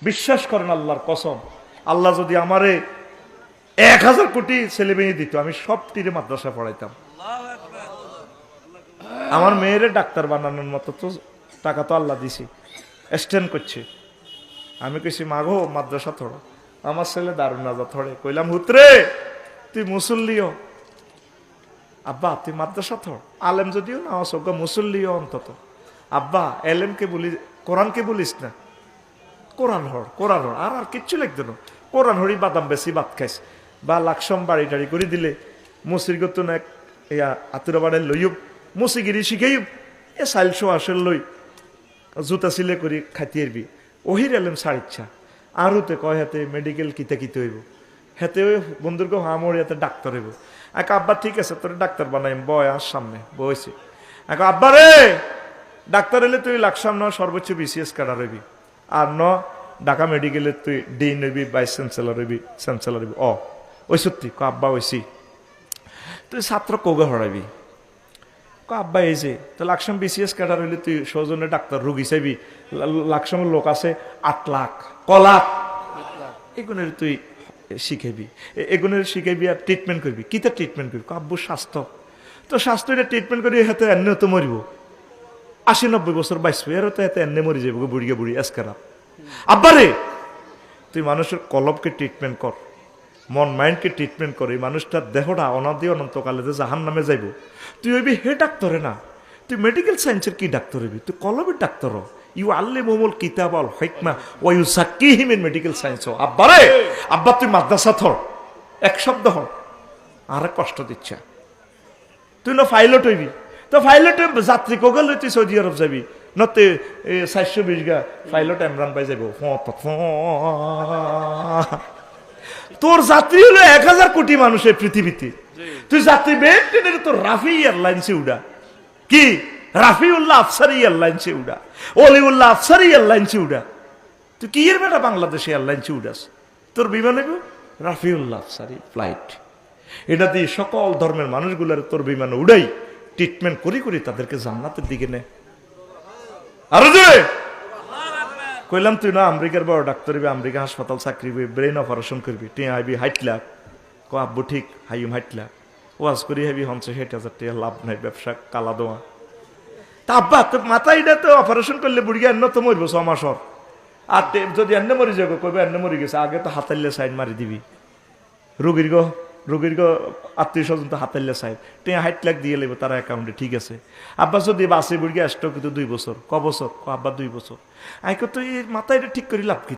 বিশ্বাস করেন আল্লাহর কসম, আল্লাহ যদি আমারে 1000 কোটি ছেলে মেয়ে দিত, আমি সব তীরে মাদ্রাসা পড়াইতাম। আমার মেয়েরে ডাক্তার বানানোর মতো তো টাকা তো আল্লাহ দিছি, স্ট্যান্ড করছে। আমি কইছি মাগো মাদ্রাসা থড়ো, আমার ছেলে দারুন নাজা থড়ে। কইলাম হুতরে তুই মুসল্লিও, আব্বা তুই মাদ্রাসা থড়, আলেম যদিও না অসজ্ঞ মুসল্লিও অন্তত। আব্বা এলেমকে বলি, কোরআনকে বলিস না, কোরআন হর কোরআন হর, আর কিচ্ছু লিখতো না, কোরআন হরি বাদাম বেশি ভাত খাইস বা লাকসম বাড়ি টাড়ি করে দিলে মুসির গতন এক ইয়া আতুরা বাড়ে লইব মুসিগিরি শিখাইব এ চাইলশো আসের লই জুতা সিলে করি খাতিয়েরবি। ওহির এলেম সার ইচ্ছা আর হতে কয় হাতে মেডিকেল কিতে কিতে হইব, হেতে ওই বন্ধুরকে হামড়ি হাতে ডাক্তার হইব। এক আব্বা ঠিক আছে তোর ডাক্তার বানাইম, বয় আর সামনে বয়সে এক আব্বা রে ডাক্তার হলে তুই লাকসাম ন সর্বোচ্চ বিসিএস কাটার হইবি, আর ন ঢাকা মেডিকেলে তুই ডিন হইবি, ভাইস চ্যান্সেলর হইবি, চ্যান্সেলর হইবি। ওই সত্যি ক আব্বা ওইসি তুই ছাত্র কৌগে হরাইবি। ক আব্বা এই যে তো লাকসাম বিসিএস কাটার হইলে তুই সৌজনে ডাক্তার রুগী চাইবি, লাকসামের লোক আছে 8 লাখ ক লাখ, এগুনের তুই শিখাইবি, এগুনের শিখাইবি আর ট্রিটমেন্ট করবি। কিতা ট্রিটমেন্ট করবি? আব্বু স্বাস্থ্য, তো স্বাস্থ্য এটা ট্রিটমেন্ট করি হাতে এনে তো মরিব, 80-90 বছর বাঁচবো, এর তো এতে এনে মরি যাবো বুড়িয়ে বুড়ি এসকারা। আব্বা রে তুই মানুষের কলবকে ট্রিটমেন্ট কর, মন মাইন্ডকে ট্রিটমেন্ট কর, এই মানুষটার দেহটা অনাদি অনন্তকালে যে জাহান নামে যাইব, তুই হইবি হে ডাক্তারে না, তুই মেডিকেল সায়েন্সের কি ডাক্তার হইবি? তুই কলবের ডাক্তার হ। ইউ আল্লিমুল কিতাব আল হিকমা ওয়া ইউযাক্কিহিম ইন মেডিকেল সায়েন্স। আব্বা রে আব্বা তুই মাদ্রাসা থর, এক শব্দ হ, আর কষ্ট দিচ্ছে। তুই না পাইলট হইবি, তো পাইলট যাত্রী কোগল তুই সৌদি আরব যাবি, নতে 420 গা পাইলট ইমরান ভাই যাইব। তোর যাত্রী হলো 1000 কোটি মানুষের পৃথিবীতে, তুই যাত্রী বেটেনের তোর রাফি এয়ারলাইন্সে উড়া, কি রাফিউল্লাহ আফসারি এয়ারলাইন্সে উড়া, অলিউল্লাহ আফসারি এয়ারলাইন্সে উড়া, তুই কি এর বেটা বাংলাদেশে এয়ারলাইন্সে উড়াস? তোর বিমান হইব রাফিউল্লাহ আফসারি ফ্লাইট। এটা দিয়ে সকল ধর্মের মানুষগুলার তোর বিমানে উড়াই ট্রিটমেন্ট করি করি তাদেরকে জান্নাতের দিকে নে। আরো জোরে কইলাম তুই না আমেরিকার বড় ডাক্তার হইবি, আমেরিকা হাসপাতাল চাকরি হইবি, ব্রেন অপারেশন করবি, তুই আইবি 60 লাখ। ক আব্বু ঠিক হাইম 60 লাখ ওয়াজ করি হাইবি 50-60 টাকা, লাভ নাই, ব্যবসা কালা দোয়া। তা আব্বা তোর মাথা এটা তো অপারেশন করলে বুড়ি এন্ন তো মরবো 6 মাসর, আর যদি এন্ন মরি যাবো কইবে এন্ন মরি গেছে, আগে তো হাতাইলে সাইড মারি দিবি। রোগীর গো আত্মীয় স্বজন তো হাতাইলে সাইড, তুই 60 লাখ দিয়ে লাগবে তার অ্যাকাউন্টে, ঠিক আছে। আব্বা যদি বাসে বুড়ি আসতো কিন্তু 2 বছর, ক বছর? ক আব্বা 2 বছর। আই কত এই মাথা এটা ঠিক করি লাভ কি?